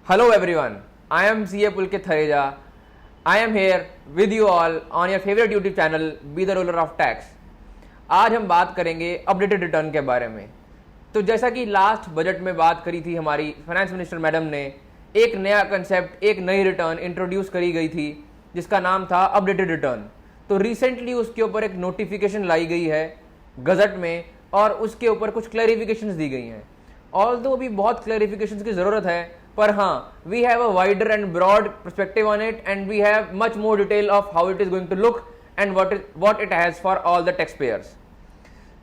Hello everyone, I am CA Pulkit Thareja. I am here with you all on your favorite YouTube channel Be the Ruler of Tax. आज हम बात करेंगे updated return के बारे में। तो जैसा कि लास्ट बजट में बात करी थी हमारी फाइनेंस मिनिस्टर मैडम ने, एक नया कंसेप्ट, एक नई रिटर्न इंट्रोड्यूस करी गई थी जिसका नाम था अपडेटेड रिटर्न। तो रिसेंटली उसके ऊपर एक नोटिफिकेशन लाई गई है गजट में और उसके ऊपर कुछ क्लैरिफिकेशंस दी गई हैं। ऑल्दो अभी बहुत क्लैरिफिकेशंस की ज़रूरत है, पर हाँ, we have a wider and broad perspective on it and we have much more detail of how it is going to look and what it has for all the taxpayers.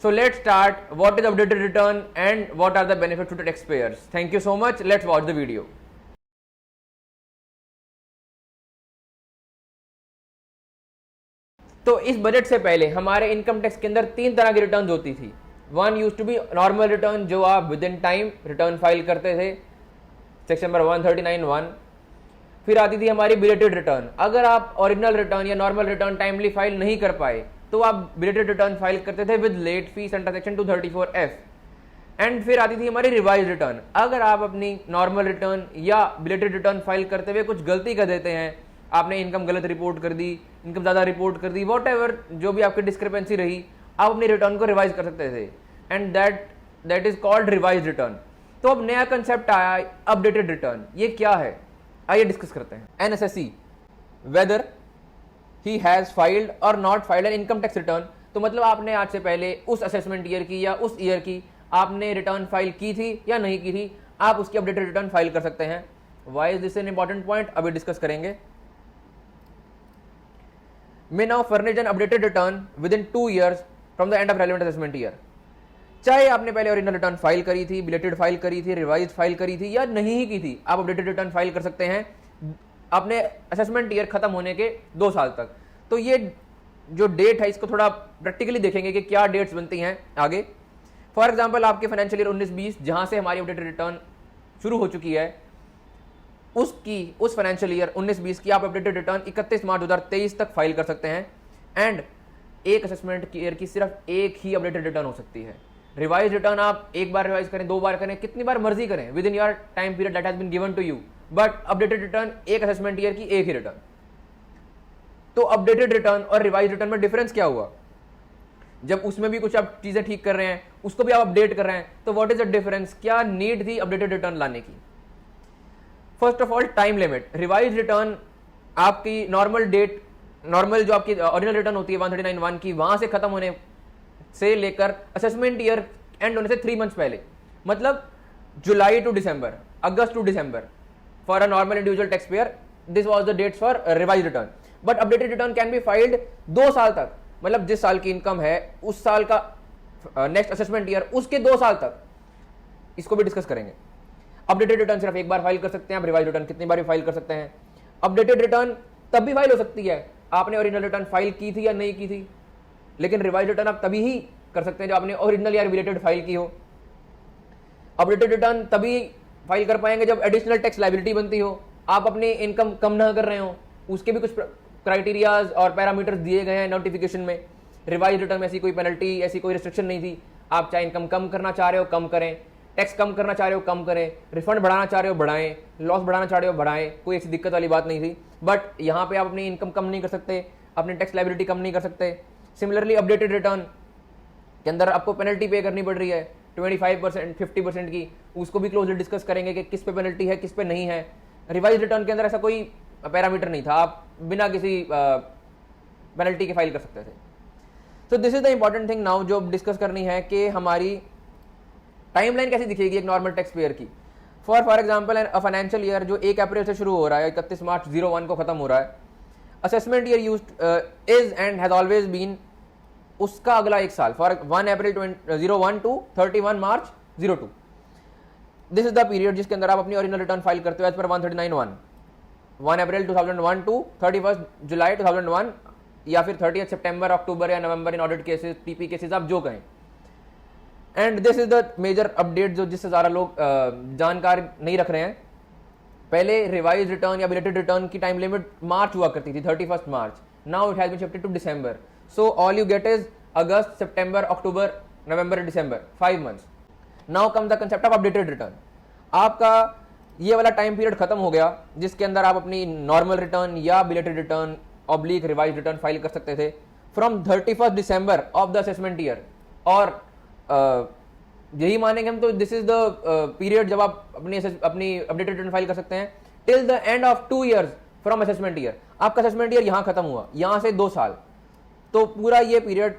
So let's start. What is updated return and what are the benefits to the taxpayers? Thank you so much. Let's watch the video. तो इस budget से पहले हमारे income tax के अंदर तीन तरह की रिटर्न होती थी। One used to be normal return, जो आप within time return file करते थे, सेक्शन नंबर 139(1). फिर आती थी हमारी बिलेटेड रिटर्न। अगर आप ओरिजिनल रिटर्न या नॉर्मल रिटर्न टाइमली फाइल नहीं कर पाए तो आप बिलेटेड रिटर्न फाइल करते थे with late fees under section 234(f). And फिर आती थी हमारी रिवाइज रिटर्न। अगर आप अपनी नॉर्मल रिटर्न या बिलेटेड रिटर्न फाइल करते हुए कुछ गलती कर देते हैं, आपने इनकम गलत रिपोर्ट कर दी, इनकम ज़्यादा रिपोर्ट कर दी, वॉट एवर जो भी आपकी डिस्क्रिपेंसी रही, आप अपनी रिटर्न को रिवाइज कर सकते थे and that is called revise return. तो अब नया कंसेप्ट आया अपडेटेड रिटर्न। ये क्या है, आइए डिस्कस करते हैं। NSSC whether he has filed और not filed an income tax return. तो मतलब आपने आज से पहले उस असेसमेंट ईयर की या उस ईयर की आपने रिटर्न फाइल की थी या नहीं की थी, आप उसकी अपडेटेड रिटर्न फाइल कर सकते हैं। Why is this an important point, अभी डिस्कस करेंगे। मे now furnish N updated return with in 2 years from the end of relevant assessment year. चाहे आपने पहले ओरिजिनल रिटर्न फाइल करी थी, बिलेटेड फाइल करी थी, रिवाइज फाइल करी थी या नहीं ही की थी, आप अपडेटेड रिटर्न फाइल कर सकते हैं अपने असेसमेंट ईयर खत्म होने के 2 साल तक। तो ये जो डेट है इसको थोड़ा प्रैक्टिकली देखेंगे कि क्या डेट्स बनती हैं आगे। फॉर एग्जांपल आपके फाइनेंशियल ईयर 19-20 जहां से हमारी अपडेटेड रिटर्न शुरू हो चुकी है, उस फाइनेंशियल ईयर 19-20 की आप अपडेटेड रिटर्न 31 मार्च 2023 तक फाइल कर सकते हैं। एंड एक असेसमेंट ईयर की सिर्फ एक ही अपडेटेड रिटर्न हो सकती है। रिवाइज रिटर्न आप एक बार रिवाइज करें, 2 बार करें, कितनी बार मर्जी करें within your time period that has been given to you, but updated return एक असेसमेंट ईयर की एक ही रिटर्न। तो अपडेटेड रिटर्न और रिवाइज रिटर्न में डिफरेंस क्या हुआ? जब उसमें भी कुछ आप चीजें ठीक कर रहे हैं, उसको भी आप अपडेट कर रहे हैं, तो व्हाट इज द डिफरेंस, क्या नीड थी अपडेटेड रिटर्न लाने की? First of all time limit. Revise return आपकी नॉर्मल जो आपकी ओरिजिनल रिटर्न होती है 139(1) की, वहां से खत्म होने से लेकर असेसमेंट ईयर एंड होने से 3 months पहले, मतलब July to December, August to December for a normal individual tax payer, this was the dates for revise return. But updated return can be filed 2 साल तक, मतलब जिस साल की इनकम है उस साल का नेक्स्ट असेसमेंट ईयर उसके 2 साल तक, इसको भी डिस्कस करेंगे। अपडेटेड रिटर्न सिर्फ एक बार फाइल कर सकते हैं, आप रिवाइज रिटर्न कितनी बार भी फाइल कर सकते हैं। अपडेटेड रिटर्न तब भी फाइल हो सकती है आपने ओरिजिनल रिटर्न फाइल की थी या नहीं की थी, लेकिन रिवाइज रिटर्न आप तभी ही कर सकते हैं जब आपने ओरिजिनल या रिलेटेड फाइल की हो। अपडेटेड रिटर्न तभी फाइल कर पाएंगे जब एडिशनल टैक्स लायबिलिटी बनती हो, आप अपनी इनकम कम ना कर रहे हो, उसके भी कुछ क्राइटेरियाज और पैरामीटर्स दिए गए हैं नोटिफिकेशन में। रिवाइज रिटर्न में ऐसी कोई पेनल्टी, ऐसी कोई रिस्ट्रिक्शन नहीं थी। आप चाहे इनकम कम करना चाह रहे हो कम करें, टैक्स कम करना चाह रहे हो कम करें, रिफंड बढ़ाना चाह रहे हो बढ़ाएं, लॉस बढ़ाना चाह रहे हो बढ़ाएं, कोई ऐसी दिक्कत वाली बात नहीं थी। बट यहाँ पे आप अपनी इनकम कम नहीं कर सकते, अपनी टैक्स लायबिलिटी कम नहीं कर सकते। सिमिलरली अपडेटेड रिटर्न के अंदर आपको पेनल्टी पे करनी पड़ रही है 25%, 50% की, उसको भी क्लोजली डिस्कस करेंगे कि किस पे पेनल्टी है, किस पे नहीं है। रिवाइज रिटर्न के अंदर ऐसा कोई पैरामीटर नहीं था, आप बिना किसी पेनल्टी के फाइल कर सकते थे। तो this is the important thing now जो डिस्कस करनी है कि हमारी टाइमलाइन कैसी दिखेगी एक नॉर्मल टैक्स पेयर की। फॉर एग्जाम्पल फाइनेंशियल ईयर जो 1 अप्रैल से शुरू हो रहा है, 31 मार्च 01 को खत्म हो रहा है, assessment year used is and has always been उसका अगला 1 साल, for 1 April 01 to 31 March 02। This is the period जिसके अंदर आप अपनी ओरिजिनल रिटर्न फाइल करते हो एज पर 139(1), 1 अप्रैल 2001 टू 31 जुलाई 2001 या फिर 30 सितंबर, अक्टूबर या नवंबर in audit cases, TP cases, आप जो कहें। And this is the major update जो जिससे ज़्यादा लोग जानकार नहीं रख रहे हैं। पहले रिवाइज रिटर्न या बिलेटेड रिटर्न की टाइम लिमिट मार्च हुआ करती थी, 31 मार्च। Now it has been shifted to December. So all you get is August, September, October, November, December, 5 months। Now come the concept of updated return. आपका ये वाला टाइम पीरियड खत्म हो गया जिसके अंदर आप अपनी नॉर्मल रिटर्न या belated return oblique revise return file कर सकते थे from 31 December of the assessment year. और यही मानेंगे हम तो दिस इज द पीरियड जब आप अपनी अपडेटेड रिटर्न फाइल कर सकते हैं till the end of 2 years from assessment year. आपका असेसमेंट ईयर यहां खत्म हुआ, यहां से 2 साल, तो पूरा ये period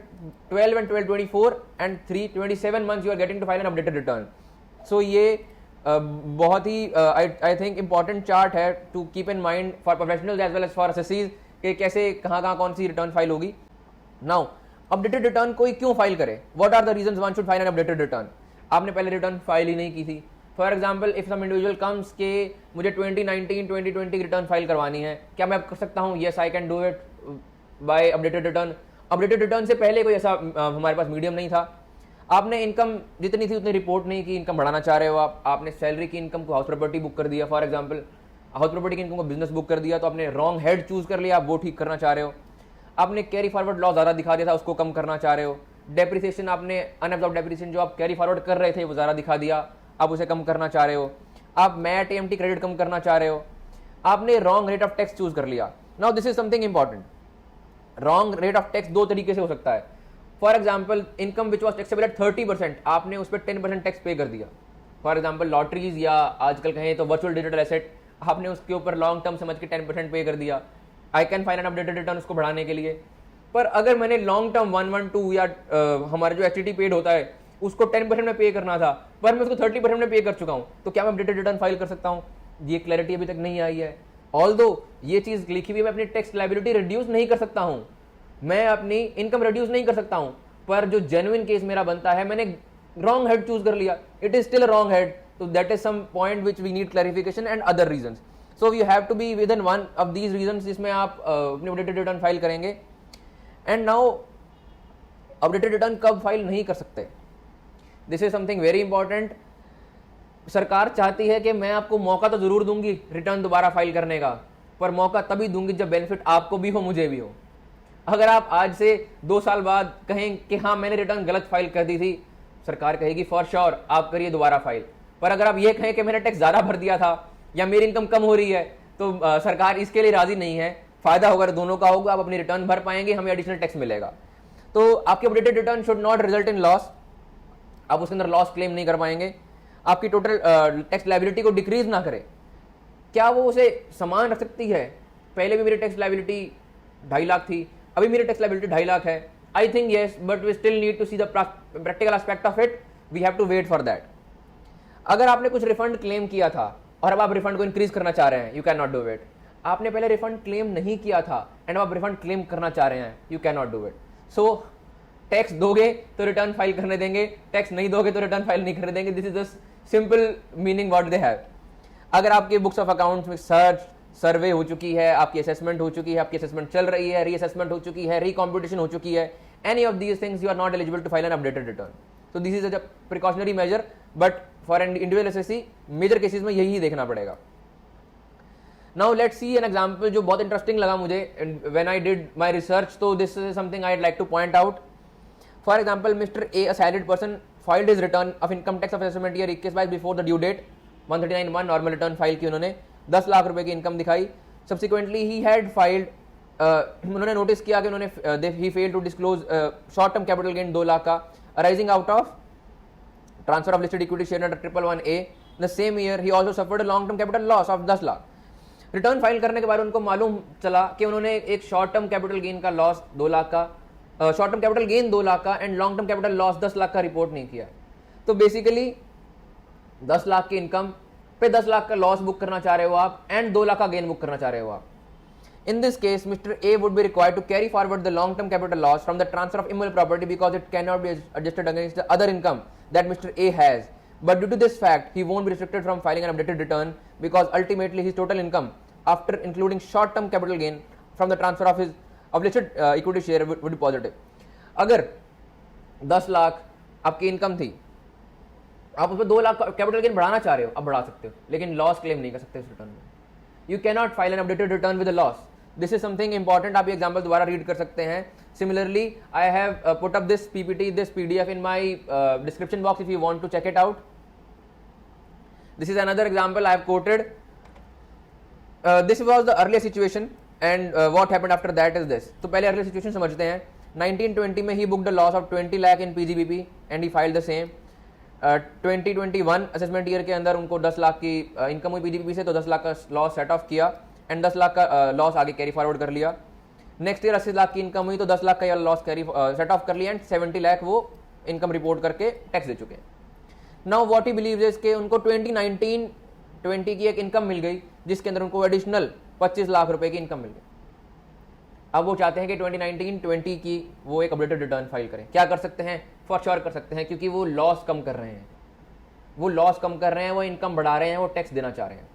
12 and 12 24 and 3 27 months you are getting to file an updated return। so ये बहुत ही आई थिंक इंपॉर्टेंट चार्ट है to keep in mind for professionals as well as for assessees कि कैसे कहाँ कौन सी रिटर्न फाइल होगी। नाउ अपडेटेड रिटर्न कोई क्यों फाइल करे, what are the reasons one should file an updated return. आपने पहले रिटर्न फाइल ही नहीं की थी, for example if some individual comes के मुझे 2019 2020 की रिटर्न फाइल करवानी है, क्या मैं कर सकता हूँ? Yes I can do it by updated return. Updated return से पहले कोई ऐसा हमारे पास मीडियम नहीं था। आपने इनकम जितनी थी उतनी रिपोर्ट नहीं की, इनकम बढ़ाना चाह रहे हो आपने सैलरी की इनकम को हाउस प्रॉपर्टी बुक कर दिया, फॉर एग्जांपल हाउस प्रॉपर्टी की इनकम को बिजनेस बुक कर दिया, तो आपने रॉन्ग हेड चूज कर लिया, आप वो ठीक करना चाह रहे हो। आपने कैरी फॉरवर्ड लॉस ज़्यादा दिखा दिया था, उसको कम करना चाह रहे हो। डेप्रिसिएशन आपने अनअब्जॉर्ब्ड डेप्रिसिएशन जो आप कैरी फॉरवर्ड कर रहे थे वो ज़्यादा दिखा दिया, आप उसे कम करना चाह रहे हो। आप मैट एएमटी क्रेडिट कम करना चाह रहे हो। आपने wrong rate of tax choose कर लिया। Now this is something important. Wrong rate of tax दो तरीके से हो सकता है। For example income which was taxable at 30%, आपने उस पर 10% टैक्स पे कर दिया। फॉर एग्जाम्पल लॉटरीज या आजकल कहें तो वर्चुअल डिजिटल एसेट, आपने उसके ऊपर लॉन्ग टर्म समझ के 10% पे कर दिया। I can file an updated return उसको बढ़ाने के लिए। पर अगर मैंने लॉन्ग टर्म 112 या हमारा जो एचटीटी पेड होता है उसको 10% में पे करना था, पर मैं उसको 30% में पे कर चुका हूं, तो क्या मैं अपडेटेड रिटर्न फाइल कर सकता हूं? ये क्लैरिटी अभी तक नहीं आई है। ऑल्दो ये चीज लिखी हुई, मैं अपनी टैक्स लायबिलिटी रिड्यूस नहीं कर सकता हूं, मैं अपनी इनकम रिड्यूस नहीं कर सकता हूं, पर जो जेन्युइन केस मेरा बनता है मैंने रॉन्ग हेड चूज कर लिया, it is still wrong head, तो that is some point which we need clarification and other reasons. So you have to be within one of these reasons जिसमें आप अपनी अपडेटेड रिटर्न फाइल करेंगे। And now updated return कब file नहीं कर सकते, this is something very important. सरकार चाहती है कि मैं आपको मौका तो जरूर दूंगी रिटर्न दोबारा फाइल करने का, पर मौका तभी दूंगी जब बेनिफिट आपको भी हो मुझे भी हो। अगर आप आज से 2 साल बाद कहें कि हाँ मैंने रिटर्न गलत फाइल कर दी थी, सरकार कहेगी फॉर श्योर आप करिए दोबारा फाइल। पर अगर आप ये कहें कि मैंने टैक्स ज्यादा भर दिया था या मेरी इनकम कम हो रही है, तो सरकार इसके लिए राजी नहीं है। फायदा होगा दोनों का होगा, आप अपनी रिटर्न भर पाएंगे, हमें एडिशनल टैक्स मिलेगा। तो आपकी updated return should not result in loss, आप उसके अंदर लॉस क्लेम नहीं कर पाएंगे। आपकी टोटल टैक्स लायबिलिटी को डिक्रीज ना करे, क्या वो उसे समान रख सकती है? पहले भी मेरी टैक्स लायबिलिटी 2.5 लाख थी, अभी मेरी टैक्स लायबिलिटी 2.5 लाख है। I think yes, but we still need to see the practical aspect of it, we have to wait for that. अगर आपने कुछ रिफंड क्लेम किया था और अब आप रिफंड को इंक्रीज करना चाह रहे हैं, you can not do it. आपने पहले रिफंड क्लेम नहीं किया था एंड आप रिफंड क्लेम करना चाह रहे हैं, you can not do it. So tax दोगे तो रिटर्न फाइल करने देंगे, टैक्स नहीं दोगे तो रिटर्न फाइल नहीं करने देंगे। This is the simple meaning what they have. अगर आपके बुक्स ऑफ अकाउंट्स में सर्च सर्वे हो चुकी है, आपकी असेसमेंट हो चुकी है, आपकी असेसमेंट चल रही है, रीअसेसमेंट हो चुकी है, रिकॉम्पिटिशन हो चुकी है, any of these things you are not eligible to file an updated return. तो this is a precautionary measure, but for an individual SSC major cases में यही देखना पड़ेगा। Now let's see an example जो बहुत इंटरेस्टिंग लगा मुझे when I did my research, तो this is something I would like to point out. For example mister A, a salaried person, filed his return of income tax of assessment year 21/22 before the due date. 139(1) normal return file की उन्होंने, 10 लाख रुपए की income दिखाई। Subsequently he had filed, उन्होंने notice किया कि उन्होंने he failed to disclose short term capital gain 2 lakh का arising out of transfer of listed equity share under 111A। The same year he also suffered long term capital loss of 10 lakh. Return file करने के बाद उनको मालूम चला कि उन्होंने एक शॉर्ट टर्म कैपिटल गेन का लॉस 2 लाख का, short term capital gain 2 lakh का and long term capital loss 10 lakh का रिपोर्ट नहीं किया। तो बेसिकली 10 लाख की इनकम पे 10 लाख का लॉस बुक करना चाह रहे हो आप एंड 2 लाख का गेन बुक करना चाह रहे हो आप। In this case, Mr. A would be required to carry forward the long-term capital loss from the transfer of immovable property because it cannot be adjusted against the other income that Mr. A has. But due to this fact, he won't be restricted from filing an updated return because ultimately his total income after including short-term capital gain from the transfer of his listed equity share would be positive. अगर 10 लाख आपकी income थी, आप उसमें 2 lakh capital gain बढ़ाना चाह रहे हो, अब बढ़ा सकते हो, लेकिन लॉस क्लेम नहीं कर सकते इस रिटर्न में। You cannot file an updated return with a loss. This is something important, आप ये एग्जाम्पल दोबारा रीड कर सकते हैं। Similarly I have put up this PPT, this PDF in my description box if you want to check it out. This is another example I have quoted. This was the earlier situation and what happened after that is this. तो पहले earlier situation समझते हैं. 1920 में ही booked a loss of 20 lakh in PGBP and he filed the same. 2021 assessment year के अंदर उनको 10 लाख की इनकम हुई पीजीबीपी से, तो 10 लाख का लॉस सेट ऑफ किया एंड 10 लाख का लॉस आगे कैरी फॉरवर्ड कर लिया. नेक्स्ट ईयर 80 लाख की इनकम हुई तो 10 लाख का लॉस कैरी सेट ऑफ कर लिया एंड 70 लाख वो इनकम रिपोर्ट करके टैक्स दे चुके हैं. Now what he believes is के उनको 2019-20 की एक इनकम मिल गई जिसके अंदर उनको एडिशनल 25 लाख रुपए की इनकम मिल गई. अब वो चाहते हैं कि 2019-20 की वो एक अपडेटेड रिटर्न फाइल करें. क्या कर सकते हैं? फॉर श्योर कर सकते हैं, क्योंकि वो लॉस कम कर रहे हैं, वो लॉस कम कर रहे हैं, वो इनकम बढ़ा रहे हैं, वो टैक्स देना चाह रहे हैं.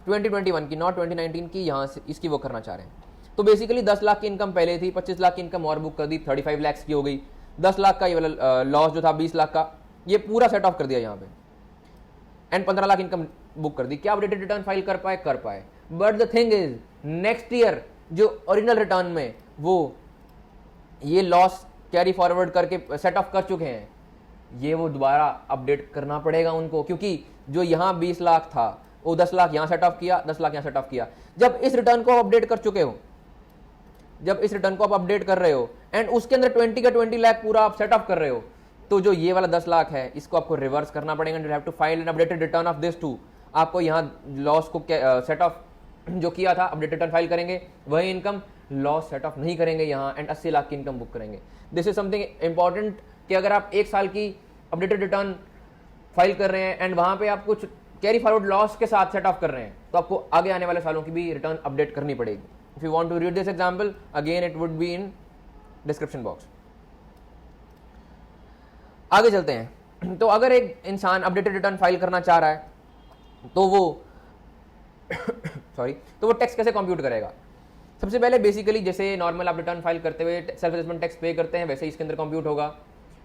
2021 की, नॉट 2019 की, यहां से इसकी वो करना चाह रहे हैं. तो बेसिकली 10 लाख की इनकम पहले थी, 25 लाख की इनकम और बुक कर दी, 35 लाख की हो गई. 10 लाख का ये वाला लॉस जो था 20 लाख का, ये पूरा सेट ऑफ कर दिया यहाँ पे एंड 15 लाख इनकम बुक कर दी. क्या अपडेटेड रिटर्न फाइल कर पाए? कर पाए. But the thing is next year जो ओरिजिनल रिटर्न में वो ये लॉस कैरी फॉरवर्ड करके सेट ऑफ कर चुके हैं, ये वो दोबारा अपडेट करना पड़ेगा उनको, क्योंकि जो यहाँ 20 लाख था वो 10 लाख यहाँ सेट ऑफ किया, 10 लाख यहाँ सेट ऑफ किया. जब इस रिटर्न को अपडेट कर चुके हो, जब इस रिटर्न को आप अपडेट कर रहे हो एंड उसके अंदर 20 का 20 लाख पूरा आप सेट ऑफ कर रहे हो, तो जो ये वाला 10 लाख है इसको आपको रिवर्स करना पड़ेगा. You have to file an updated return of this too. आपको यहाँ लॉस को सेट ऑफ जो किया था अपडेटेड रिटर्न फाइल करेंगे, वही इनकम लॉस सेट ऑफ नहीं करेंगे यहाँ एंड 80 लाख की इनकम बुक करेंगे. दिस इज समथिंग इंपॉर्टेंट कि अगर आप एक साल की अपडेटेड रिटर्न फाइल कर रहे हैं एंड वहां पे आप कुछ कैरी फॉरवर्ड लॉस के साथ सेट ऑफ कर रहे हैं, तो आपको आगे आने वाले सालों की भी रिटर्न अपडेट करनी पड़ेगी. If you want to read this example again, it would be in description box. आगे चलते हैं. तो अगर एक इंसान अपडेटेड रिटर्न फाइल करना चाह रहा है तो वो तो वो टैक्स कैसे कंप्यूट करेगा? सबसे पहले बेसिकली जैसे नॉर्मल आप रिटर्न फाइल करते हुए सेल्फ असेसमेंट टैक्स पे करते हैं, वैसे ही इसके अंदर कंप्यूट होगा.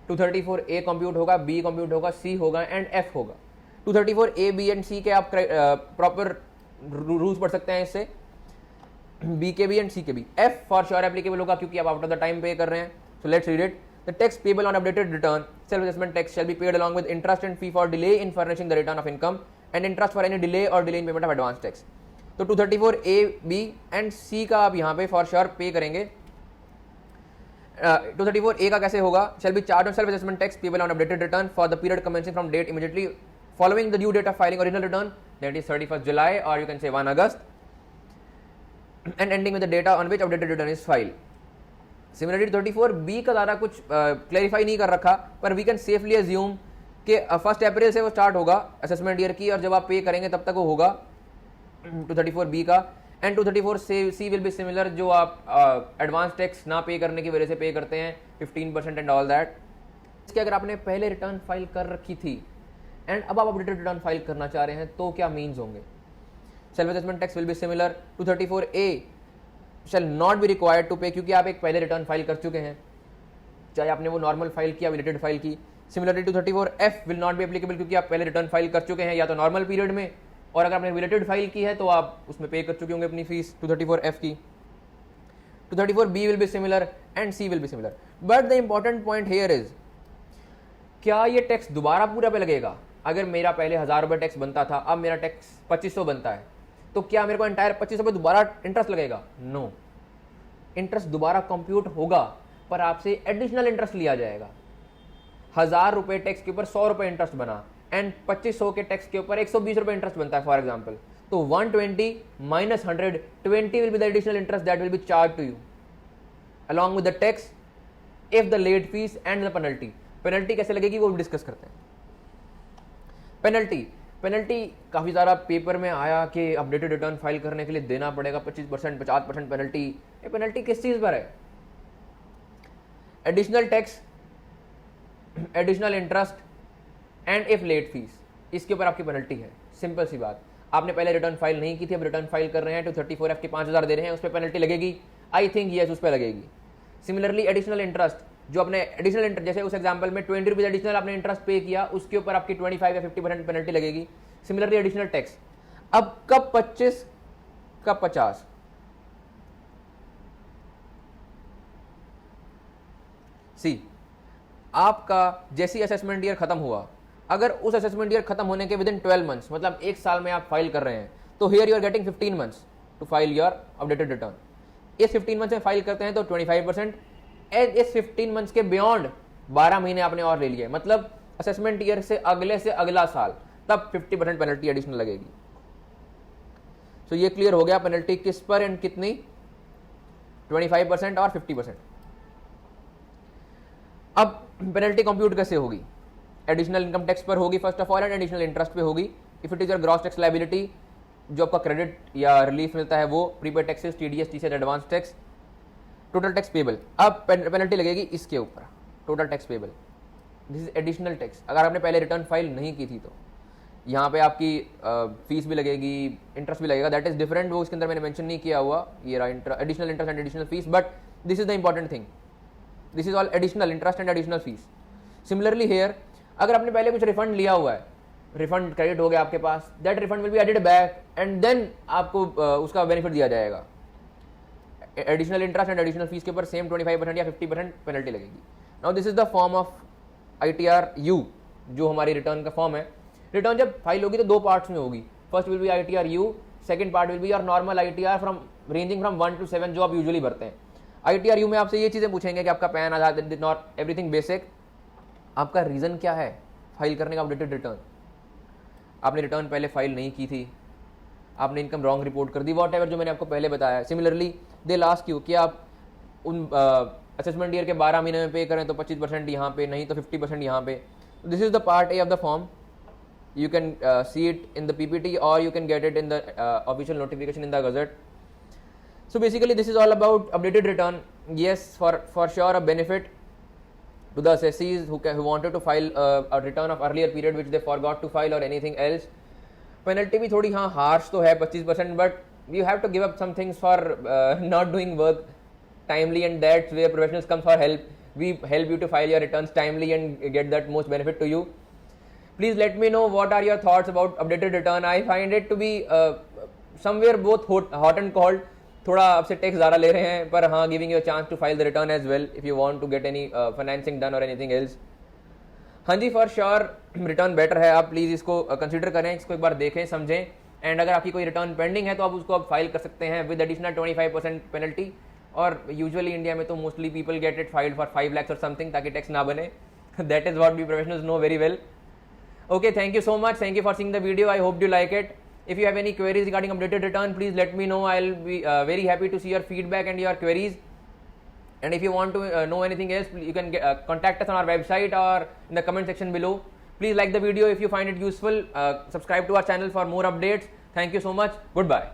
234A कंप्यूट होगा, बी कंप्यूट होगा, सी होगा एंड एफ होगा. 234A, बी एंड सी के आप प्रॉपर रूल्स पढ़ सकते हैं इससे, बी के भी एंड सी के भी. एफ फॉर श्योर एप्लीकेबल होगा क्योंकि आप आउट ऑफ द टाइम पे कर रहे हैं. So let's read it. The tax payable on updated return self assessment tax shall be paid along with interest and fee for delay in furnishing the return of income and interest for any delay और delay in payment of advance tax. तो 234A, B and C का आप यहाँ पे for sure पे करेंगे. 234A का कैसे होगा? Shall be charge on self assessment tax payable on updated return for the period commencing from date immediately following the due date of filing original return, that is 31 July और you can say 1 August and ending with the data on which updated return is file. Similarly 34B का ज़्यादा कुछ clarify नहीं कर रखा, पर we can safely assume कि 1 अप्रैल से वो स्टार्ट होगा असेसमेंट ईयर की, और जब आप पे करेंगे तब तक वो होगा 234B का. And 234C will be similar, जो आप एडवांस टैक्स ना पे करने की वजह से पे करते हैं 15% एंड ऑल दैट. इसके अगर आपने पहले रिटर्न फाइल कर रखी थी एंड अब आप अपडेटेड रिटर्न फाइल करना चाह रहे हैं तो क्या मीन्स होंगे? Self assessment tax will be similar. 234A shall not be required to pay, क्योंकि आप एक पहले रिटर्न फाइल कर चुके हैं, चाहे आपने वो नॉर्मल फाइल किया रिलेटेड फाइल की. Similarly 234F will not be applicable, क्योंकि आप पहले रिटर्न फाइल कर चुके हैं या तो नॉर्मल पीरियड में, और अगर आपने रिलेटेड फाइल की है तो आप उसमें पे कर चुके होंगे अपनी फीस 234F की. 234B will be similar and C will be similar. But the important point here is, क्या ये टैक्स दोबारा पूरा पे लगेगा? अगर मेरा पहले 1000 रुपये टैक्स बनता था, अब मेरा टैक्स 2500 बनता है, तो क्या मेरे को एंटायर 2500 पे दोबारा इंटरेस्ट लगेगा? नो. इंटरेस्ट दोबारा कंप्यूट होगा, पर आपसे एडिशनल इंटरेस्ट लिया जाएगा. 1000 रुपये टैक्स के ऊपर 100 रुपये इंटरेस्ट बना एंड 2500 के टैक्स के ऊपर 120 रुपये इंटरेस्ट बनता है फॉर एग्जाम्पल. तो 120 minus 100, 20 will be the additional interest that will be charge to you along with the tax if the late fees and the penalty. Penalty कैसे लगेगी वो डिस्कस करते हैं. पेनल्टी काफ़ी ज़्यादा पेपर में आया कि अपडेटेड रिटर्न फाइल करने के लिए देना पड़ेगा 25%, 50% पेनल्टी. ये पेनल्टी किस चीज़ पर है? Additional tax, additional interest and if late fees, इसके ऊपर आपकी पेनल्टी है. सिंपल सी बात. आपने पहले रिटर्न फाइल नहीं की थी, अब रिटर्न फाइल कर रहे हैं, 234F के 5000 दे रहे हैं, उस पर पेनल्टी लगेगी? आई थिंक यस, उस पर लगेगी. सिमिलरली एडिशनल इंटरेस्ट, जो अपने एडिशनल इंटरेस्ट, जैसे उस एग्जांपल में 20 रुपीज़ एडिशनल आपने इंटरेस्ट पे किया, उसके ऊपर आपकी 25 या 50% पेनल्टी लगेगी. Similarly additional tax. अब कब 25 कब 50? सी, आपका जैसी असेसमेंट ईयर खत्म हुआ अगर उस असेसमेंट ईयर खत्म होने के विद इन 12 मंथ्स, मतलब एक साल में आप फाइल कर रहे हैं, तो here you are getting 15 months to file your updated return. इस 15 मंथ्स में फाइल करते हैं तो 25%, इस 15 मंथ्स के बियॉन्ड 12 महीने आपने और ले लिए, मतलब असेसमेंट ईयर से अगला साल, तब 50% पेनल्टी एडिशनल लगेगी। सो ये क्लियर हो गया पेनल्टी किस पर एंड कितनी, 25% और 50%। अब पेनल्टी कंप्यूट कैसे होगी? एडिशनल इनकम टैक्स पर होगी first of all, and additional interest पे होगी। If it is your gross tax liability, जो आपका क्रेडिट या रिलीफ मिलता है वो, prepaid taxes, TDS, TCS, advance tax, total tax payable. अब पेनल्टी लगेगी इसके ऊपर, total tax payable, this is additional tax. अगर आपने पहले रिटर्न फाइल नहीं की थी तो यहाँ पे आपकी फीस भी लगेगी, इंटरेस्ट भी लगेगा, दैट इज डिफरेंट, वो इसके अंदर मैंने मेंशन नहीं किया हुआ, ये additional interest and additional fees, but this is the important thing, this is all additional interest and additional fees. Similarly here, अगर आपने पहले कुछ रिफंड लिया हुआ है, रिफंड क्रेडिट हो गया आपके पास, that refund will be added back and then आपको उसका बेनिफिट दिया जाएगा। Additional interest and additional fees के ऊपर सेम 25% या 50% पेनल्टी लगेगी। Now this is the form of ITR-U, जो हमारी रिटर्न का फॉर्म है। रिटर्न जब फाइल होगी तो दो पार्ट्स में होगी, first will be ITR-U, second part will be your normal ITR from ranging from 1 to 7 जो आप यूजुअली भरते हैं। ITR-U में आपसे ये चीजें पूछेंगे कि आपका pan, Aadhaar, not everything basic, आपका रीजन क्या है फाइल करने का अपडेटेड रिटर्न। आपने रिटर्न पहले फाइल नहीं की थी, आपने इनकम रॉन्ग रिपोर्ट कर दी, वॉट एवर जो मैंने आपको पहले बताया। सिमिलरली दे लास्ट यू कि आप उन असेसमेंट ईयर के 12 महीने में पे करें तो 25% यहाँ पे, नहीं तो 50% यहाँ पे। This is the part A of the form, you can see it in the PPT or you can get it in the official notification in the Gazette. So basically this is all about updated return. Yes, for sure a benefit to the assessees who wanted to file a return of earlier period which they forgot to file or anything else. Penalty भी थोड़ी हाँ harsh तो है 25%, but you have to give up some things for not doing work timely, and that's where professionals come for help. We help you to file your returns timely and get that most benefit to you. Please let me know what are your thoughts about updated return. I find it to be somewhere both hot and cold. थोड़ा आपसे tax ज़्यादा ले रहे हैं, पर हाँ giving you a chance to file the return as well if you want to get any financing done or anything else. हाँ जी, for sure return better है, आप प्लीज़ इसको कंसिडर करें, इसको एक बार देखें, समझें, एंड अगर आपकी कोई रिटर्न पेंडिंग है तो आप उसको आप फाइल कर सकते हैं विद एडिशनल 25% पेनल्टी। और यूजुअली इंडिया में तो mostly people get it filed for 5 lakhs और समथिंग, ताकि टैक्स ना बने। That is what we professionals know very well. Okay, thank you so much. Thank you for seeing the video. I hope you like it. If you have any queries regarding updated return, please let me know. I'll be very happy to see your feedback and your queries. And if you want to know anything else, you can contact us on our website or in the comment section below. Please like the video if you find it useful. Subscribe to our channel for more updates. Thank you so much. Goodbye.